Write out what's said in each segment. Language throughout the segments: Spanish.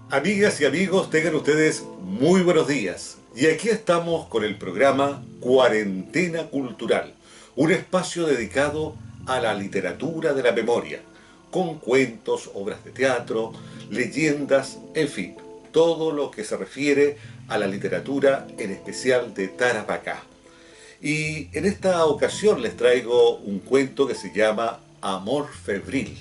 Amigas y amigos, tengan ustedes muy buenos días. Y aquí estamos con el programa Cuarentena Cultural, un espacio dedicado a la literatura de la memoria, con cuentos, obras de teatro, leyendas, en fin, todo lo que se refiere a la literatura, en especial de Tarapacá. Y en esta ocasión les traigo un cuento que se llama Amor Febril.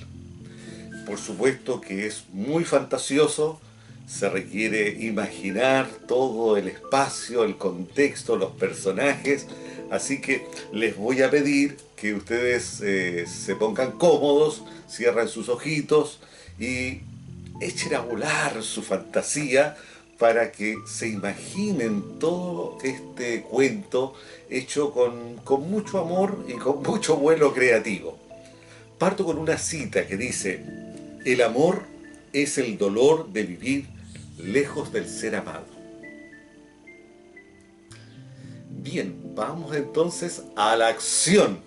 Por supuesto que es muy fantasioso, se requiere imaginar todo el espacio, el contexto, los personajes, así que les voy a pedir que ustedes se pongan cómodos, cierren sus ojitos y echen a volar su fantasía para que se imaginen todo este cuento hecho con mucho amor y con mucho vuelo creativo. Parto con una cita que dice: el amor es el dolor de vivir lejos del ser amado. Bien, vamos entonces a la acción.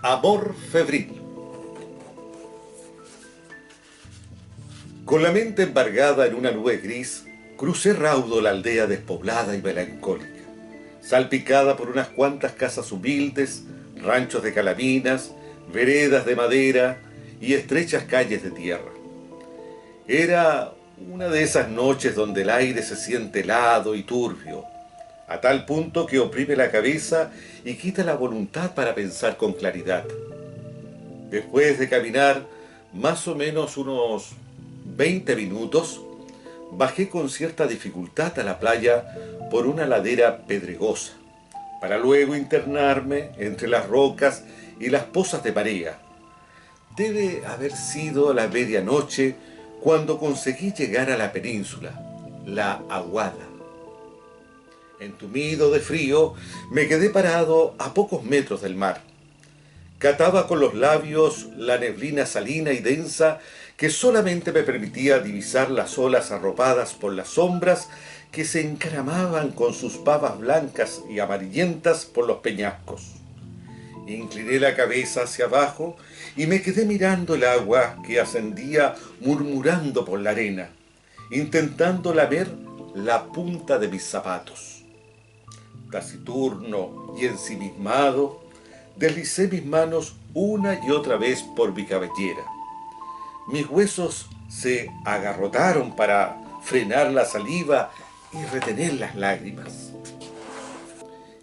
Amor febril. Con la mente embargada en una nube gris, crucé raudo la aldea despoblada y melancólica, salpicada por unas cuantas casas humildes, ranchos de calabinas, veredas de madera y estrechas calles de tierra. Era una de esas noches donde el aire se siente helado y turbio, a tal punto que oprime la cabeza y quita la voluntad para pensar con claridad. Después de caminar más o menos unos 20 minutos, bajé con cierta dificultad a la playa por una ladera pedregosa, para luego internarme entre las rocas y las pozas de marea. Debe haber sido la medianoche cuando conseguí llegar a la península, la Aguada. Entumido de frío, me quedé parado a pocos metros del mar. Cataba con los labios la neblina salina y densa que solamente me permitía divisar las olas arropadas por las sombras que se encaramaban con sus pavas blancas y amarillentas por los peñascos. Incliné la cabeza hacia abajo y me quedé mirando el agua que ascendía murmurando por la arena, intentando lamer la punta de mis zapatos. Taciturno y ensimismado, deslicé mis manos una y otra vez por mi cabellera. Mis huesos se agarrotaron para frenar la saliva y retener las lágrimas.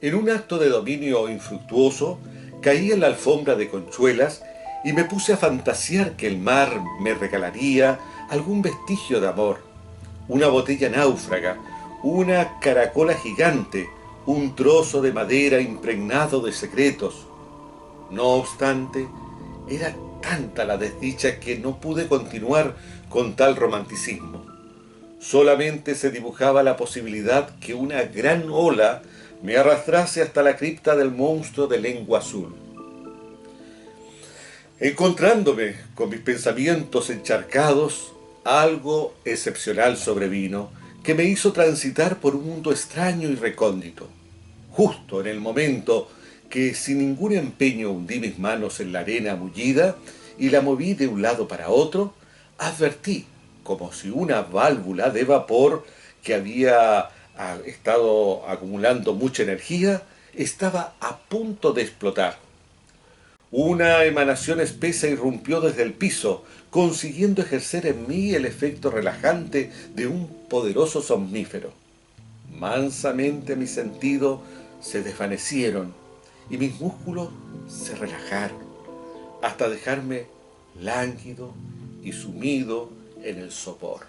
En un acto de dominio infructuoso, caí en la alfombra de conchuelas y me puse a fantasear que el mar me regalaría algún vestigio de amor, una botella náufraga, una caracola gigante, un trozo de madera impregnado de secretos. No obstante, era tanta la desdicha que no pude continuar con tal romanticismo. Solamente se dibujaba la posibilidad que una gran ola me arrastrase hasta la cripta del monstruo de lengua azul. Encontrándome con mis pensamientos encharcados, algo excepcional sobrevino que me hizo transitar por un mundo extraño y recóndito. Justo en el momento que sin ningún empeño hundí mis manos en la arena mullida y la moví de un lado para otro, advertí, como si una válvula de vapor que había estado acumulando mucha energía, estaba a punto de explotar. Una emanación espesa irrumpió desde el piso, consiguiendo ejercer en mí el efecto relajante de un poderoso somnífero. Mansamente mis sentidos se desvanecieron y mis músculos se relajaron, hasta dejarme lánguido y sumido en el sopor.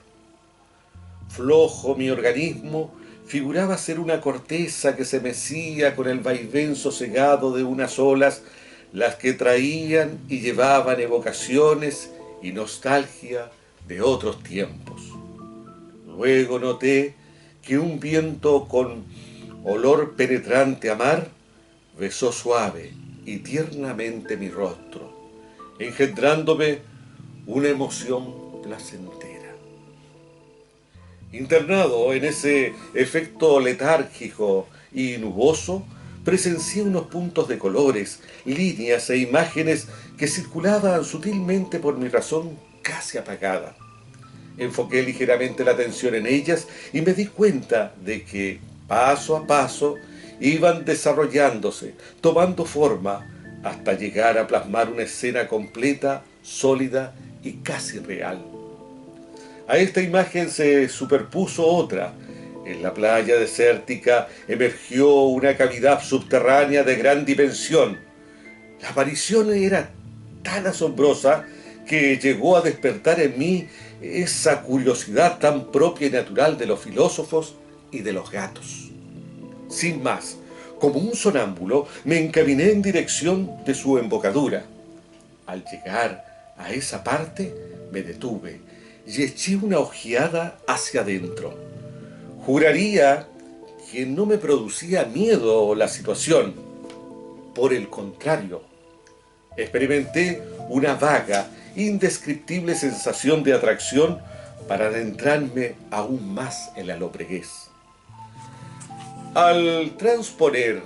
Flojo mi organismo figuraba ser una corteza que se mecía con el vaivén sosegado de unas olas, las que traían y llevaban evocaciones y nostalgia de otros tiempos. Luego noté que un viento con olor penetrante a mar besó suave y tiernamente mi rostro, engendrándome una emoción placentera. Internado en ese efecto letárgico y nuboso, presencié unos puntos de colores, líneas e imágenes que circulaban sutilmente por mi razón casi apagada. Enfoqué ligeramente la atención en ellas y me di cuenta de que, paso a paso, iban desarrollándose, tomando forma, hasta llegar a plasmar una escena completa, sólida y casi real. A esta imagen se superpuso otra. En la playa desértica emergió una cavidad subterránea de gran dimensión. La aparición era tan asombrosa que llegó a despertar en mí esa curiosidad tan propia y natural de los filósofos y de los gatos. Sin más, como un sonámbulo, me encaminé en dirección de su embocadura. Al llegar a esa parte, me detuve y eché una ojeada hacia adentro. Juraría que no me producía miedo la situación. Por el contrario, experimenté una vaga, indescriptible sensación de atracción para adentrarme aún más en la lobreguez. Al transponer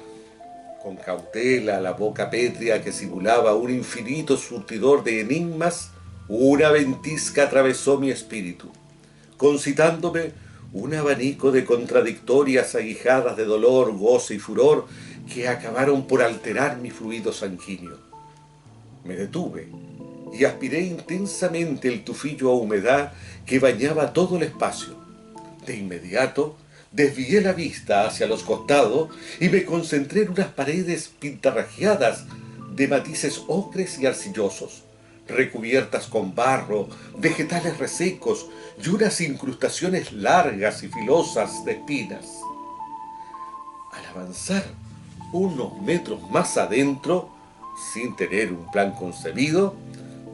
con cautela la boca pétrea que simulaba un infinito surtidor de enigmas, una ventisca atravesó mi espíritu, concitándome un abanico de contradictorias aguijadas de dolor, goce y furor que acabaron por alterar mi fluido sanguíneo. Me detuve y aspiré intensamente el tufillo a humedad que bañaba todo el espacio. De inmediato desvié la vista hacia los costados y me concentré en unas paredes pintarrajeadas de matices ocres y arcillosos, recubiertas con barro, vegetales resecos y unas incrustaciones largas y filosas de espinas. Al avanzar unos metros más adentro, sin tener un plan concebido,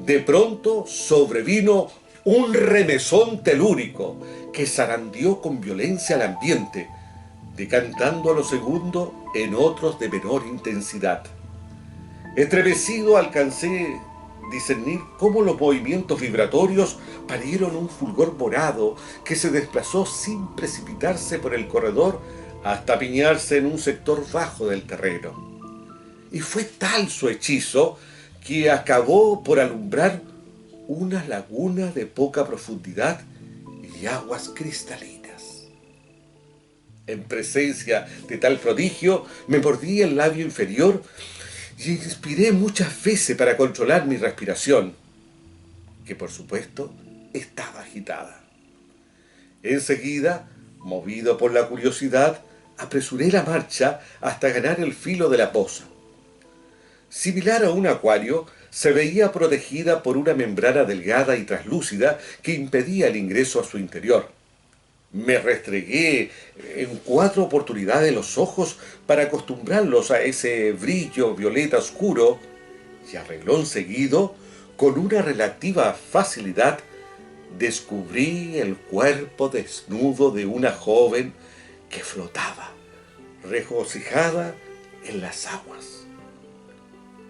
de pronto sobrevino un remesón telúrico que zarandeó con violencia al ambiente, decantando a lo segundo en otros de menor intensidad. Estremecido alcancé discernir cómo los movimientos vibratorios parieron un fulgor morado que se desplazó sin precipitarse por el corredor hasta apiñarse en un sector bajo del terreno. Y fue tal su hechizo que acabó por alumbrar una laguna de poca profundidad y aguas cristalinas. En presencia de tal prodigio, me mordí el labio inferior y inspiré muchas veces para controlar mi respiración, que por supuesto estaba agitada. Enseguida, movido por la curiosidad, apresuré la marcha hasta ganar el filo de la poza. Similar a un acuario, se veía protegida por una membrana delgada y traslúcida que impedía el ingreso a su interior. Me restregué en 4 oportunidades los ojos para acostumbrarlos a ese brillo violeta oscuro y a renglón seguido, con una relativa facilidad, descubrí el cuerpo desnudo de una joven que flotaba, regocijada en las aguas.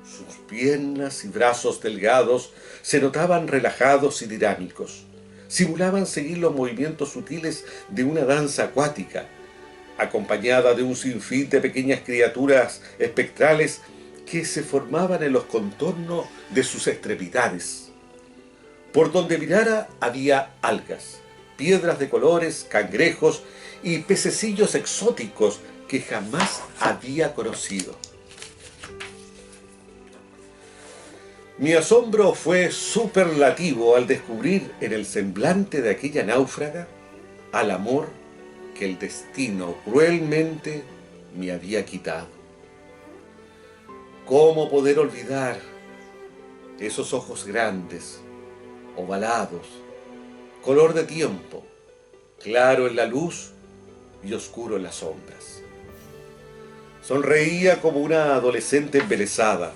Sus piernas y brazos delgados se notaban relajados y dinámicos. Simulaban seguir los movimientos sutiles de una danza acuática, acompañada de un sinfín de pequeñas criaturas espectrales que se formaban en los contornos de sus extremidades. Por donde mirara había algas, piedras de colores, cangrejos y pececillos exóticos que jamás había conocido. Mi asombro fue superlativo al descubrir en el semblante de aquella náufraga al amor que el destino cruelmente me había quitado. ¿Cómo poder olvidar esos ojos grandes, ovalados, color de tiempo, claro en la luz y oscuro en las sombras? Sonreía como una adolescente embelesada.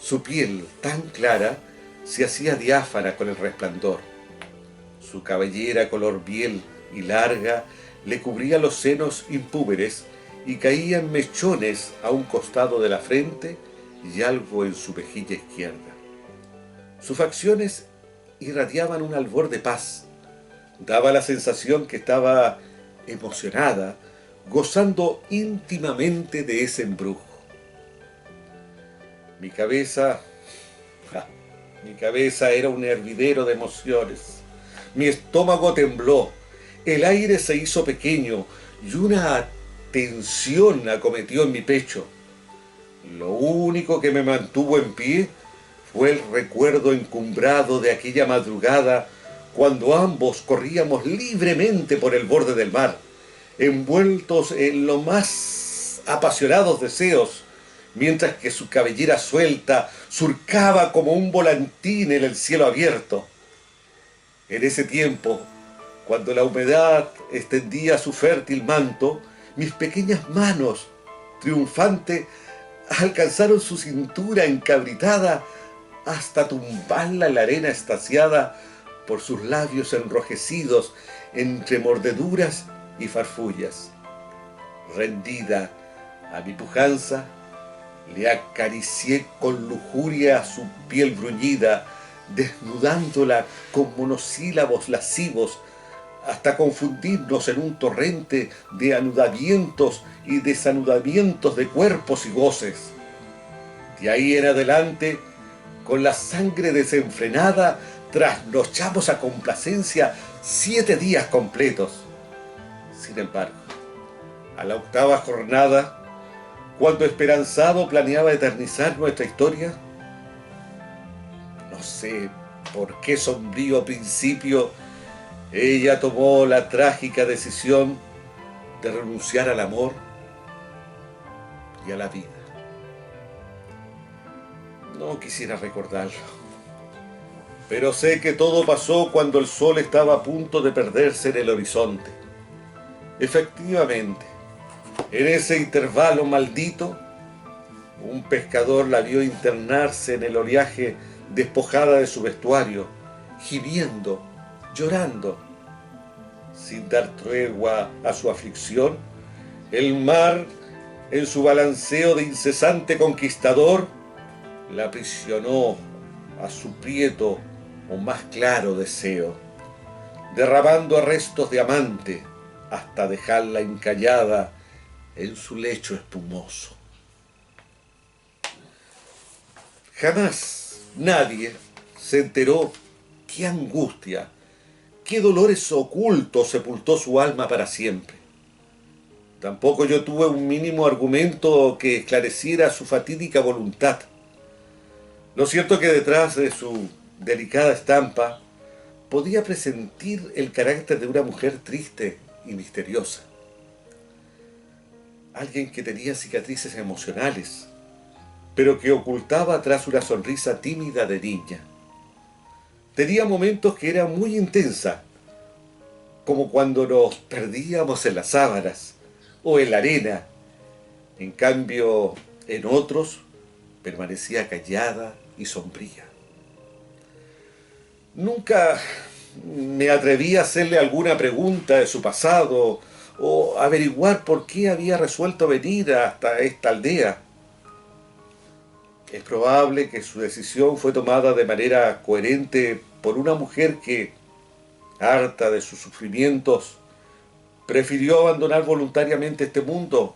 Su piel, tan clara, se hacía diáfana con el resplandor. Su cabellera color miel y larga le cubría los senos impúberes y caían mechones a un costado de la frente y algo en su mejilla izquierda. Sus facciones irradiaban un albor de paz. Daba la sensación que estaba emocionada, gozando íntimamente de ese embrujo. Mi cabeza era un hervidero de emociones. Mi estómago tembló, el aire se hizo pequeño y una tensión acometió en mi pecho. Lo único que me mantuvo en pie fue el recuerdo encumbrado de aquella madrugada cuando ambos corríamos libremente por el borde del mar, envueltos en los más apasionados deseos, mientras que su cabellera suelta surcaba como un volantín en el cielo abierto. En ese tiempo, cuando la humedad extendía su fértil manto, mis pequeñas manos, triunfantes, alcanzaron su cintura encabritada hasta tumbarla en la arena extasiada por sus labios enrojecidos entre mordeduras y farfullas. Rendida a mi pujanza, le acaricié con lujuria su piel bruñida, desnudándola con monosílabos lascivos, hasta confundirnos en un torrente de anudamientos y desanudamientos de cuerpos y goces. De ahí en adelante, con la sangre desenfrenada, trasnochamos a complacencia 7 días completos. Sin embargo, a la octava jornada, cuando esperanzado planeaba eternizar nuestra historia, no sé por qué sombrío principio, ella tomó la trágica decisión de renunciar al amor y a la vida. No quisiera recordarlo, pero sé que todo pasó cuando el sol estaba a punto de perderse en el horizonte. Efectivamente, en ese intervalo maldito, un pescador la vio internarse en el oleaje despojada de su vestuario, gimiendo, llorando. Sin dar tregua a su aflicción, el mar, en su balanceo de incesante conquistador, la aprisionó a su prieto o más claro deseo, derramando arrestos de amante hasta dejarla encallada en su lecho espumoso. Jamás nadie se enteró qué angustia, qué dolores ocultos sepultó su alma para siempre. Tampoco yo tuve un mínimo argumento que esclareciera su fatídica voluntad. Lo cierto es que detrás de su delicada estampa podía presentir el carácter de una mujer triste y misteriosa. Alguien que tenía cicatrices emocionales, pero que ocultaba tras una sonrisa tímida de niña. Tenía momentos que era muy intensa, como cuando nos perdíamos en las sábanas o en la arena. En cambio, en otros permanecía callada y sombría. Nunca me atreví a hacerle alguna pregunta de su pasado o averiguar por qué había resuelto venir hasta esta aldea. Es probable que su decisión fue tomada de manera coherente por una mujer que, harta de sus sufrimientos, prefirió abandonar voluntariamente este mundo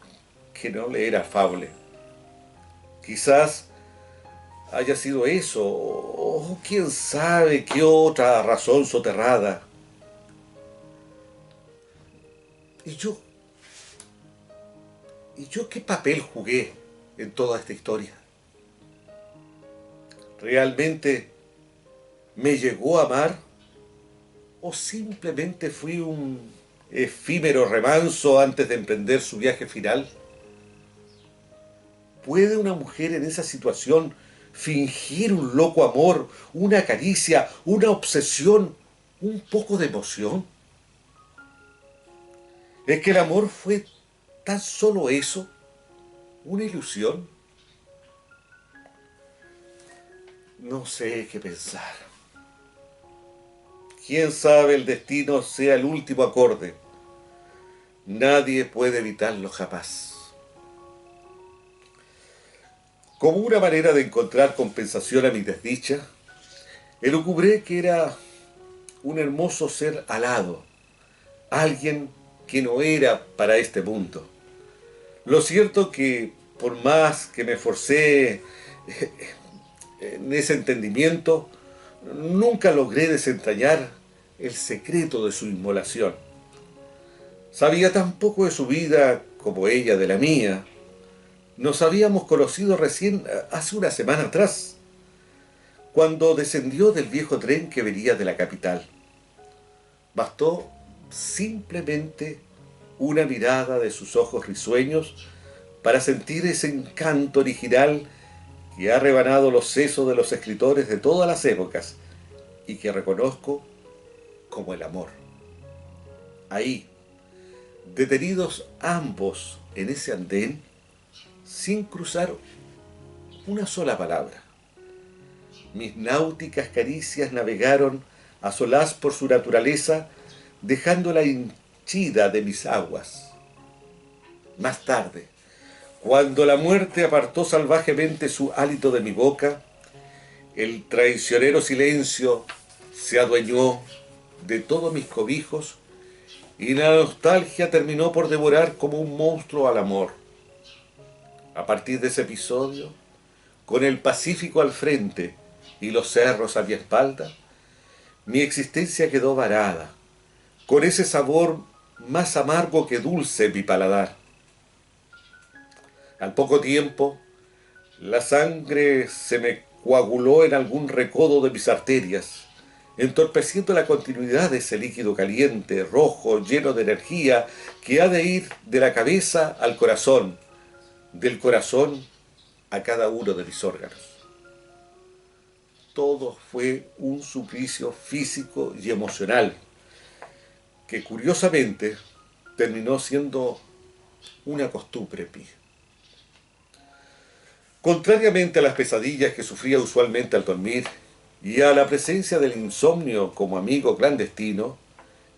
que no le era afable. Quizás haya sido eso, o quién sabe qué otra razón soterrada. ¿Y yo? ¿Y yo qué papel jugué en toda esta historia? ¿Realmente me llegó a amar? ¿O simplemente fui un efímero remanso antes de emprender su viaje final? ¿Puede una mujer en esa situación fingir un loco amor, una caricia, una obsesión, un poco de emoción? ¿Es que el amor fue tan solo eso? ¿Una ilusión? No sé qué pensar. Quién sabe el destino sea el último acorde. Nadie puede evitarlo jamás. Como una manera de encontrar compensación a mi desdicha, elucubré que era un hermoso ser alado, alguien que no era para este mundo. Lo cierto que, por más que me esforcé en ese entendimiento, nunca logré desentrañar el secreto de su inmolación. Sabía tan poco de su vida como ella de la mía. Nos habíamos conocido recién hace una semana atrás, cuando descendió del viejo tren que venía de la capital. Bastó simplemente una mirada de sus ojos risueños para sentir ese encanto original que ha rebanado los sesos de los escritores de todas las épocas y que reconozco como el amor. Ahí, detenidos ambos en ese andén, sin cruzar una sola palabra, mis náuticas caricias navegaron a solaz por su naturaleza, dejándola henchida de mis aguas. Más tarde, cuando la muerte apartó salvajemente su hálito de mi boca, el traicionero silencio se adueñó de todos mis cobijos y la nostalgia terminó por devorar como un monstruo al amor. A partir de ese episodio, con el Pacífico al frente y los cerros a mi espalda, mi existencia quedó varada, con ese sabor más amargo que dulce en mi paladar. Al poco tiempo, la sangre se me coaguló en algún recodo de mis arterias, entorpeciendo la continuidad de ese líquido caliente, rojo, lleno de energía, que ha de ir de la cabeza al corazón, del corazón a cada uno de mis órganos. Todo fue un suplicio físico y emocional, que curiosamente terminó siendo una costumbre en mí. Contrariamente a las pesadillas que sufría usualmente al dormir y a la presencia del insomnio como amigo clandestino,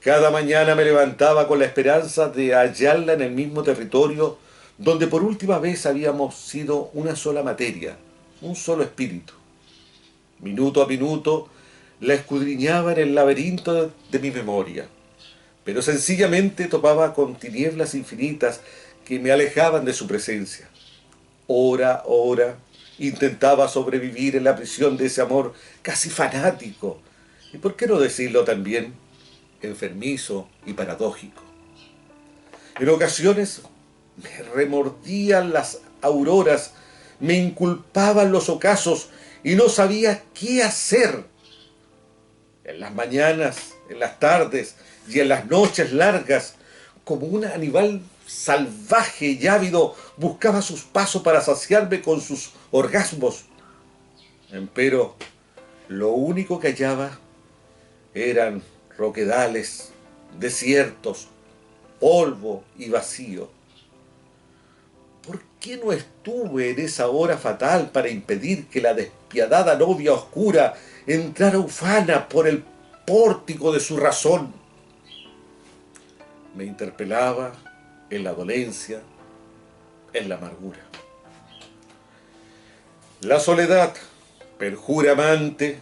cada mañana me levantaba con la esperanza de hallarla en el mismo territorio donde por última vez habíamos sido una sola materia, un solo espíritu. Minuto a minuto la escudriñaba en el laberinto de mi memoria, pero sencillamente topaba con tinieblas infinitas que me alejaban de su presencia. Hora a hora intentaba sobrevivir en la prisión de ese amor casi fanático, y por qué no decirlo también, enfermizo y paradójico. En ocasiones me remordían las auroras, me inculpaban los ocasos y no sabía qué hacer. En las mañanas, en las tardes y en las noches largas, como un animal salvaje y ávido, buscaba sus pasos para saciarme con sus orgasmos. Empero, lo único que hallaba eran roquedales, desiertos, polvo y vacío. ¿Por qué no estuve en esa hora fatal para impedir que la despiadada novia oscura entrara ufana por el pórtico de su razón? Me interpelaba en la dolencia, en la amargura. La soledad, perjura amante,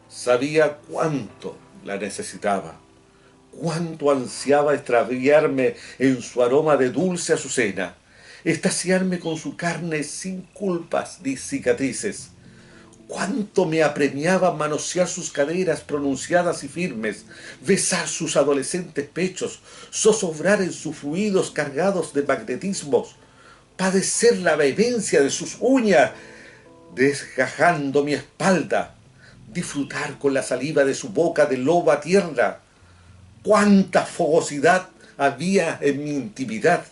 sabía cuánto la necesitaba, cuánto ansiaba extraviarme en su aroma de dulce azucena, extasiarme con su carne sin culpas ni cicatrices. Cuánto me apremiaba manosear sus caderas pronunciadas y firmes, besar sus adolescentes pechos, zozobrar en sus fluidos cargados de magnetismos, padecer la vehemencia de sus uñas, desgajando mi espalda, disfrutar con la saliva de su boca de loba tierna. Cuánta fogosidad había en mi intimidad.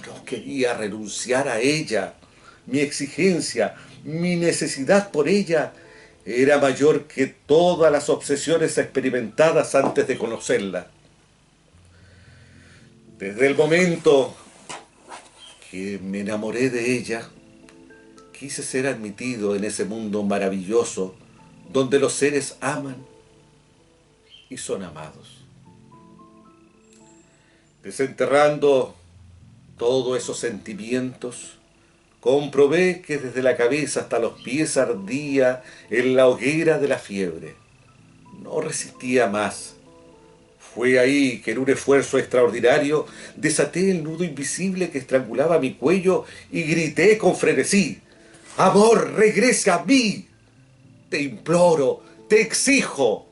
No quería renunciar a ella. Mi exigencia, mi necesidad por ella era mayor que todas las obsesiones experimentadas antes de conocerla. Desde el momento que me enamoré de ella, quise ser admitido en ese mundo maravilloso donde los seres aman y son amados. Desenterrando todos esos sentimientos, comprobé que desde la cabeza hasta los pies ardía en la hoguera de la fiebre. No resistía más. Fue ahí que en un esfuerzo extraordinario desaté el nudo invisible que estrangulaba mi cuello y grité con frenesí: ¡Amor, regresa a mí! Te imploro, te exijo.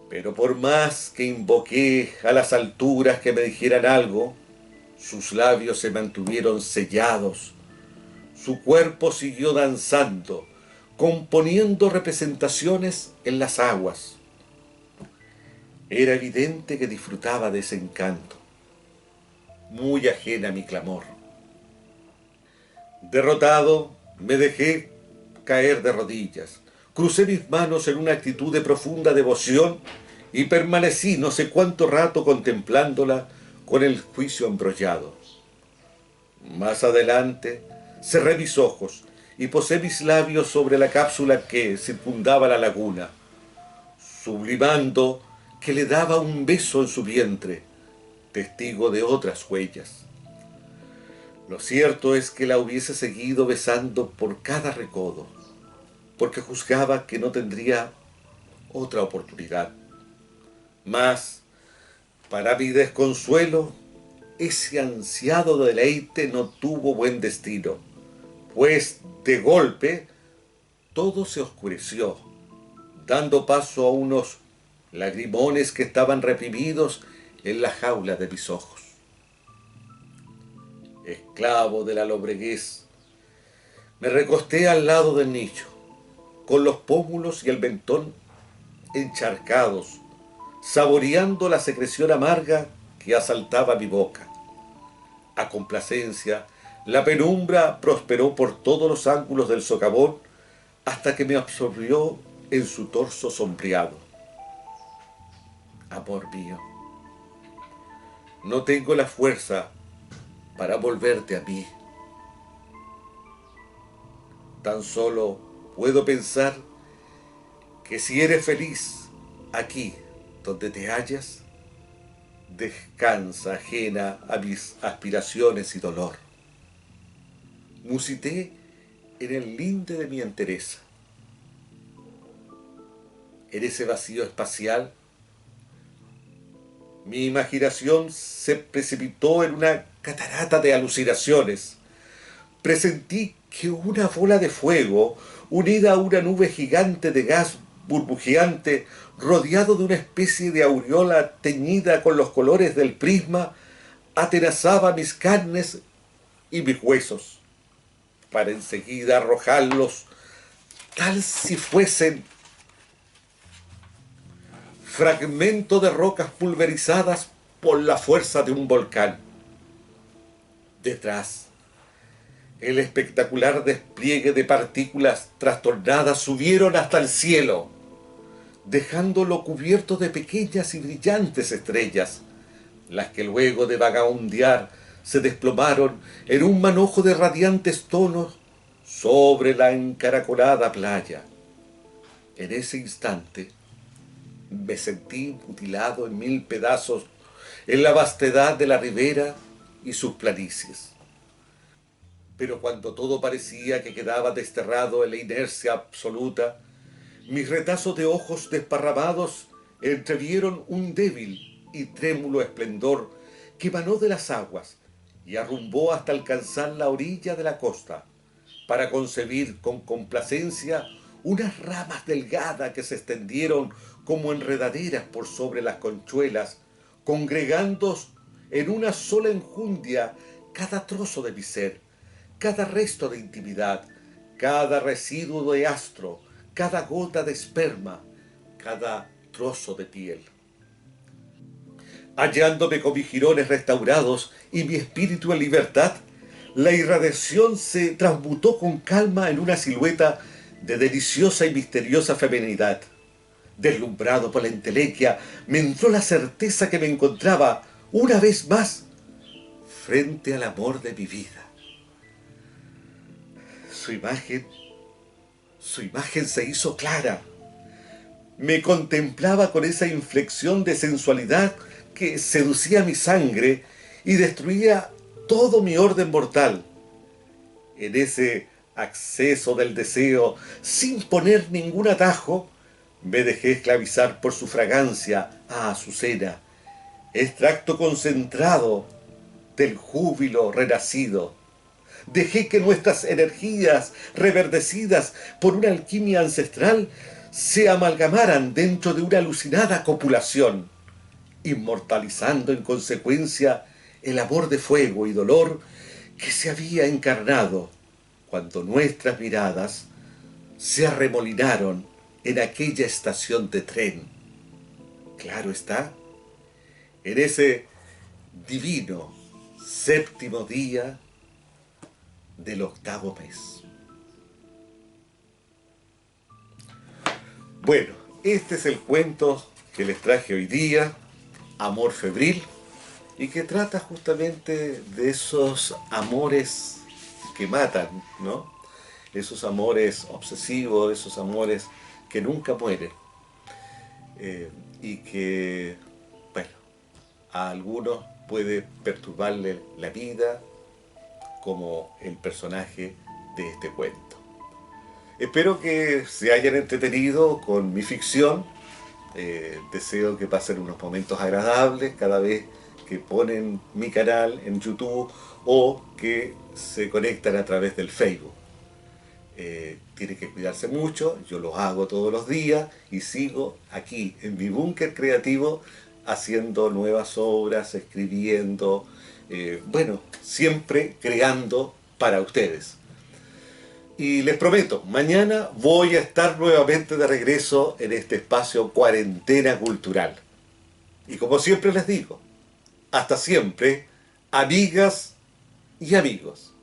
Pero por más que invoqué a las alturas que me dijeran algo, sus labios se mantuvieron sellados, su cuerpo siguió danzando, componiendo representaciones en las aguas. Era evidente que disfrutaba de ese encanto, muy ajena a mi clamor. Derrotado, me dejé caer de rodillas, crucé mis manos en una actitud de profunda devoción y permanecí no sé cuánto rato contemplándola con el juicio embrollado. Más adelante, cerré mis ojos y posé mis labios sobre la cápsula que circundaba la laguna, sublimando que le daba un beso en su vientre, testigo de otras huellas. Lo cierto es que la hubiese seguido besando por cada recodo, porque juzgaba que no tendría otra oportunidad. Mas, para mi desconsuelo, ese ansiado deleite no tuvo buen destino, pues de golpe todo se oscureció, dando paso a unos lagrimones que estaban reprimidos en la jaula de mis ojos. Esclavo de la lobreguez, me recosté al lado del nicho, con los pómulos y el mentón encharcados, saboreando la secreción amarga que asaltaba mi boca. A complacencia, la penumbra prosperó por todos los ángulos del socavón hasta que me absorbió en su torso sombreado. Amor mío, no tengo la fuerza para volverte a mí. Tan solo puedo pensar que si eres feliz aquí donde te hallas, descansa ajena a mis aspiraciones y dolor. Musité en el linde de mi entereza. En ese vacío espacial, mi imaginación se precipitó en una catarata de alucinaciones. Presentí que una bola de fuego, unida a una nube gigante de gas burbujeante, rodeado de una especie de aureola teñida con los colores del prisma, atenazaba mis carnes y mis huesos, para enseguida arrojarlos tal si fuesen fragmentos de rocas pulverizadas por la fuerza de un volcán. Detrás, el espectacular despliegue de partículas trastornadas subieron hasta el cielo, dejándolo cubierto de pequeñas y brillantes estrellas, las que luego de vagabundear se desplomaron en un manojo de radiantes tonos sobre la encaracolada playa. En ese instante me sentí mutilado en mil pedazos en la vastedad de la ribera y sus planicies. Pero cuando todo parecía que quedaba desterrado en la inercia absoluta, mis retazos de ojos desparramados entrevieron un débil y trémulo esplendor que emanó de las aguas y arrumbó hasta alcanzar la orilla de la costa, para concebir con complacencia unas ramas delgadas que se extendieron como enredaderas por sobre las conchuelas, congregando en una sola enjundia cada trozo de mi ser, cada resto de intimidad, cada residuo de astro, cada gota de esperma, cada trozo de piel. Hallándome con mis jirones restaurados y mi espíritu en libertad, la irradiación se transmutó con calma en una silueta de deliciosa y misteriosa feminidad. Deslumbrado por la entelequia, me entró la certeza que me encontraba, una vez más, frente al amor de mi vida. Su imagen se hizo clara. Me contemplaba con esa inflexión de sensualidad que seducía mi sangre y destruía todo mi orden mortal. En ese acceso del deseo, sin poner ningún atajo, me dejé esclavizar por su fragancia a azucena, extracto concentrado del júbilo renacido. Dejé que nuestras energías, reverdecidas por una alquimia ancestral, se amalgamaran dentro de una alucinada copulación, inmortalizando en consecuencia el amor de fuego y dolor que se había encarnado cuando nuestras miradas se arremolinaron en aquella estación de tren. Claro está, en ese divino séptimo día del octavo mes. Bueno, este es el cuento que les traje hoy día, Amor Febril, y que trata justamente de esos amores que matan, ¿no? Esos amores obsesivos, esos amores que nunca mueren, y que, bueno, a algunos puede perturbarle la vida, como el personaje de este cuento. Espero que se hayan entretenido con mi ficción. Deseo que pasen unos momentos agradables cada vez que ponen mi canal en YouTube o que se conectan a través del Facebook. Tienen que cuidarse mucho, yo los hago todos los días y sigo aquí en mi búnker creativo haciendo nuevas obras, escribiendo, bueno, siempre creando para ustedes. Y les prometo, mañana voy a estar nuevamente de regreso en este espacio Cuarentena Cultural. Y como siempre les digo, hasta siempre, amigas y amigos.